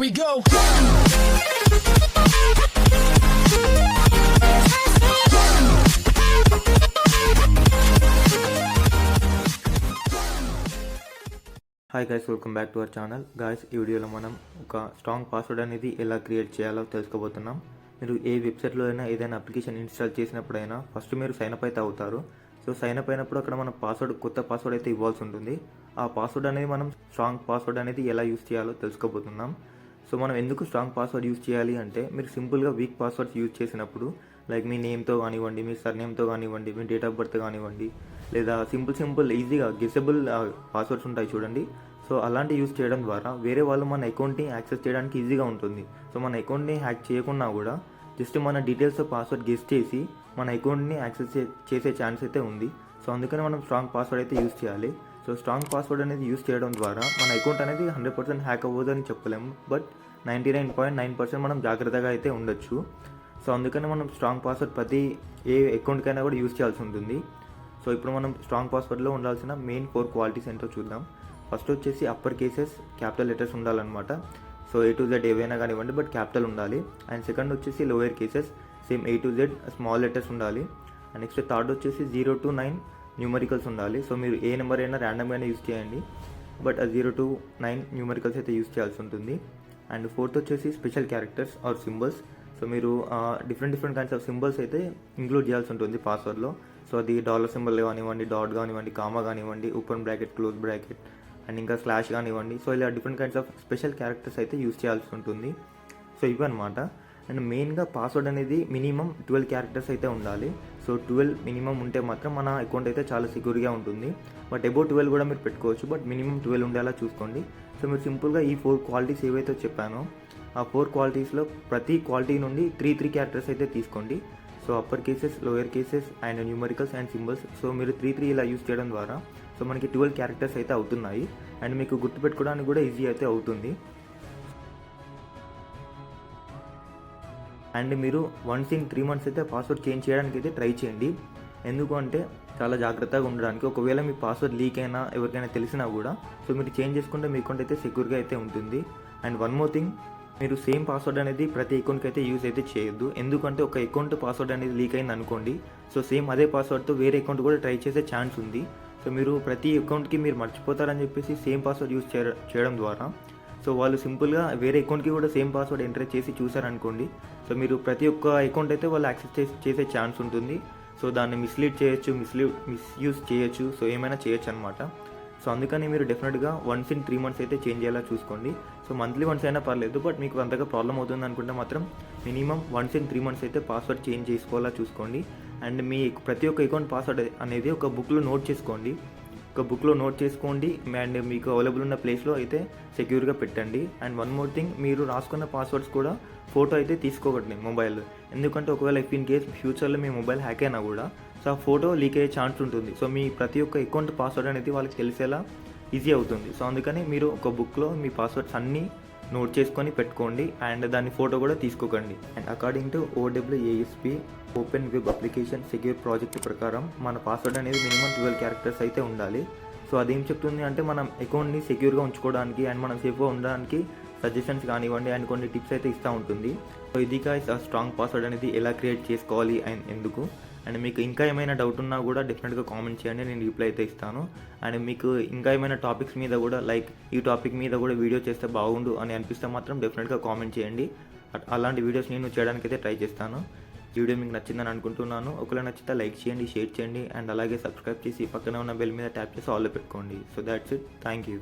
we go. Hi guys, welcome back to our channel. Guys, ఈ వీడియోలో మనం ఒక స్ట్రాంగ్ పాస్వర్డ్ అనేది ఎలా క్రియేట్ చేయాలో తెలుసుకోబోతున్నాం. మీరు ఏ వెబ్సైట్లో అయినా ఏదైనా అప్లికేషన్ ఇన్స్టాల్ చేసినప్పుడైనా ఫస్ట్ మీరు సైన్ అప్ అయితే అవుతారు. సో సైన్ అప్ అయినప్పుడు అక్కడ మనం కొత్త పాస్వర్డ్ అయితే ఇవ్వాల్సి ఉంటుంది. ఆ పాస్వర్డ్ అనేది మనం స్ట్రాంగ్ పాస్వర్డ్ అనేది ఎలా యూస్ చేయాలో తెలుసుకోబోతున్నాం. సో మనం ఎందుకు స్ట్రాంగ్ పాస్వర్డ్ యూస్ చేయాలి అంటే, మీరు సింపుల్గా వీక్ పాస్వర్డ్స్ యూజ్ చేసినప్పుడు లైక్ మీ నేమ్తో కానివ్వండి, మీ సర్నేమ్తో కానివ్వండి, మీ డేట్ ఆఫ్ బర్త్ కానివ్వండి, లేదా సింపుల్ ఈజీగా గెసబుల్ పాస్వర్డ్స్ ఉంటాయి చూడండి. సో అలాంటి యూజ్ చేయడం ద్వారా వేరే వాళ్ళు మన అకౌంట్ని యాక్సెస్ చేయడానికి ఈజీగా ఉంటుంది. సో మన అకౌంట్ని హ్యాక్ చేయకుండా కూడా జస్ట్ మన డీటెయిల్స్ పాస్వర్డ్ గెస్ చేసి మన అకౌంట్ని యాక్సెస్ చేసే ఛాన్స్ అయితే ఉంది. సో అందుకని మనం స్ట్రాంగ్ పాస్వర్డ్ అయితే యూజ్ చేయాలి. సో స్ట్రాంగ్ పాస్వర్డ్ అనేది యూజ్ చేయడం ద్వారా మన అకౌంట్ అనేది 100% హ్యాక్ అవ్వదని చెప్పలేము, బట్ 99.9% మనం జాగ్రత్తగా అయితే ఉండొచ్చు. సో అందుకని మనం స్ట్రాంగ్ పాస్వర్డ్ ప్రతి ఏ అకౌంట్కైనా కూడా యూజ్ చేయాల్సి ఉంటుంది. సో ఇప్పుడు మనం స్ట్రాంగ్ పాస్వర్డ్లో ఉండాల్సిన మెయిన్ 4 క్వాలిటీస్ ఏంటో చూద్దాం. ఫస్ట్ వచ్చేసి అప్పర్ కేసెస్, క్యాపిటల్ లెటర్స్ ఉండాలన్నమాట. సో A to Z ఏవైనా కానివ్వండి, బట్ క్యాపిటల్ ఉండాలి. అండ్ సెకండ్ వచ్చేసి lower cases, same A to Z small letters ఉండాలి. అండ్ నెక్స్ట్ థర్డ్ వచ్చేసి 0 to 9 న్యూమరికల్స్ ఉండాలి. సో మీరు ఏ నెంబర్ అయినా ర్యాండమ్గా యూజ్ చేయండి, బట్ 0 to 9 న్యూమరికల్స్ అయితే యూజ్ చేయాల్సి ఉంటుంది. అండ్ ఫోర్త్ వచ్చేసి special characters or symbols. So మీరు డిఫరెంట్ కైండ్స్ ఆఫ్ సింబల్స్ అయితే ఇంక్లూడ్ చేయాల్సి ఉంటుంది పాస్వర్డ్లో. సో అది డాలర్ సింబల్ కానివ్వండి, డాట్ కానివ్వండి, కామా కానివ్వండి, open bracket, close bracket, and ఇంకా స్లాష్ కానివ్వండి. సో ఇలా different kinds of special characters అయితే యూజ్ చేయాల్సి ఉంటుంది. సో ఇవి అనమాట. అండ్ మెయిన్గా పాస్వర్డ్ అనేది మినిమం 12 క్యారెక్టర్స్ అయితే ఉండాలి. సో 12 మినిమం ఉంటే మాత్రం మన అకౌంట్ అయితే చాలా సెక్యూర్గా ఉంటుంది. బట్ అబౌవ్ 12 కూడా మీరు పెట్టుకోవచ్చు, బట్ మినిమం 12 ఉండేలా చూసుకోండి. సో మీరు సింపుల్గా ఈ 4 క్వాలిటీస్ ఏవైతే చెప్పానో ఆ 4 క్వాలిటీస్లో ప్రతి క్వాలిటీ నుండి 3 క్యారెక్టర్స్ అయితే తీసుకోండి. So upper cases, lower cases and numericals and symbols. So మీరు 3 ఇలా యూజ్ చేయడం ద్వారా సో మనకి 12 క్యారెక్టర్స్ అయితే అవుతున్నాయి. అండ్ మీకు గుర్తుపెట్టుకోవడానికి కూడా ఈజీ అయితే అవుతుంది. అండ్ మీరు వన్స్ ఇన్ 3 months అయితే పాస్వర్డ్ చేంజ్ చేయడానికి అయితే ట్రై చేయండి. ఎందుకు అంటే చాలా జాగ్రత్తగా ఉండడానికి. ఒకవేళ మీ పాస్వర్డ్ లీక్ అయినా ఎవరికైనా తెలిసినా కూడా సో మీరు చేంజ్ చేసుకుంటే మీ అకౌంట్ అయితే సెక్యూర్గా అయితే ఉంటుంది. అండ్ వన్ మోర్ థింగ్, మీరు సేమ్ పాస్వర్డ్ అనేది ప్రతి అకౌంట్కి అయితే యూజ్ అయితే చేయొద్దు. ఎందుకంటే ఒక అకౌంట్ పాస్వర్డ్ అనేది లీక్ అయింది అనుకోండి, సో సేమ్ అదే పాస్వర్డ్తో వేరే అకౌంట్ కూడా ట్రై చేసే ఛాన్స్ ఉంది. సో మీరు ప్రతి అకౌంట్కి మీరు మర్చిపోతారని చెప్పేసి సేమ్ పాస్వర్డ్ యూజ్ చేయడం ద్వారా సో వాళ్ళు సింపుల్గా వేరే అకౌంట్కి కూడా సేమ్ పాస్వర్డ్ ఎంటర్ చేసి చూసారనుకోండి, సో మీరు ప్రతి ఒక్క అకౌంట్ అయితే వాళ్ళు యాక్సెస్ చేసే ఛాన్స్ ఉంటుంది. సో దాన్ని మిస్యూజ్ చేయొచ్చు, సో ఏమైనా చేయొచ్చు అనమాట. సో అందుకని మీరు డెఫినెట్గా వన్స్ ఇన్ 3 months అయితే చేంజ్ చేయాలా చూసుకోండి. సో మంత్లీ వన్స్ అయినా పర్లేదు, బట్ మీకు అంతగా ప్రాబ్లం అవుతుంది అనుకుంటే మాత్రం మినిమం వన్స్ ఇన్ 3 months అయితే పాస్వర్డ్ చేంజ్ చేసుకోవాలా చూసుకోండి. అండ్ మీ ప్రతి ఒక్క అకౌంట్ పాస్వర్డ్ అనేది ఒక బుక్లో నోట్ చేసుకోండి. అండ్ మీకు అవైలబుల్ ఉన్న ప్లేస్లో అయితే సెక్యూర్గా పెట్టండి. అండ్ వన్ మోర్ థింగ్, మీరు రాసుకున్న పాస్వర్డ్స్ కూడా ఫోటో అయితే తీసుకోకండి మొబైల్. ఎందుకంటే ఒకవేళ ఇన్ కేస్ ఫ్యూచర్లో మీ మొబైల్ హ్యాక్ అయినా కూడా సో ఆ ఫోటో లీక్ అయ్యే ఛాన్స్ ఉంటుంది. సో మీ ప్రతి ఒక్క అకౌంట్ పాస్వర్డ్ అనేది వాళ్ళకి తెలిసేలా ఈజీ అవుతుంది. సో అందుకని మీరు ఒక బుక్లో మీ పాస్వర్డ్స్ అన్నీ నోట్ చేసుకొని పెట్టుకోండి. అండ్ దాని ఫోటో కూడా తీసుకోకండి. And according to OWASP open web application secure project ప్రకారం మన పాస్వర్డ్ అనేది మినిమం 12 క్యారెక్టర్స్ అయితే ఉండాలి. సో అదేం చెప్తుంది అంటే మనం అకౌంట్ని సెక్యూర్గా ఉంచుకోవడానికి అండ్ మనం సేఫ్గా ఉండడానికి సజెషన్స్ కానివ్వండి అండ్ కొన్ని టిప్స్ అయితే ఇస్తూ ఉంటుంది. సో ఇది స్ట్రాంగ్ పాస్వర్డ్ అనేది ఎలా క్రియేట్ చేసుకోవాలి అండ్ ఎందుకు. అండ్ మీకు ఇంకా ఏమైనా డౌట్ ఉన్నా కూడా డెఫినెట్గా కామెంట్ చేయండి, నేను రిప్లై అయితే ఇస్తాను. అండ్ మీకు ఇంకా ఏమైనా టాపిక్స్ మీద కూడా లైక్ ఈ టాపిక్ మీద కూడా వీడియో చేస్తే బాగుండు అని అనిపిస్తే మాత్రం డెఫినెట్గా కామెంట్ చేయండి. అలాంటి వీడియోస్ నేను చేయడానికి అయితే ట్రై చేస్తాను. ఈ వీడియో మీకు నచ్చిందని అనుకుంటున్నాను. ఒకవేళ నచ్చితే లైక్ చేయండి, షేర్ చేయండి అండ్ అలాగే సబ్స్క్రైబ్ చేసి పక్కనే ఉన్న బెల్ మీద ట్యాప్ చేసి ఆల్లో పెట్టుకోండి. So that's it. Thank you.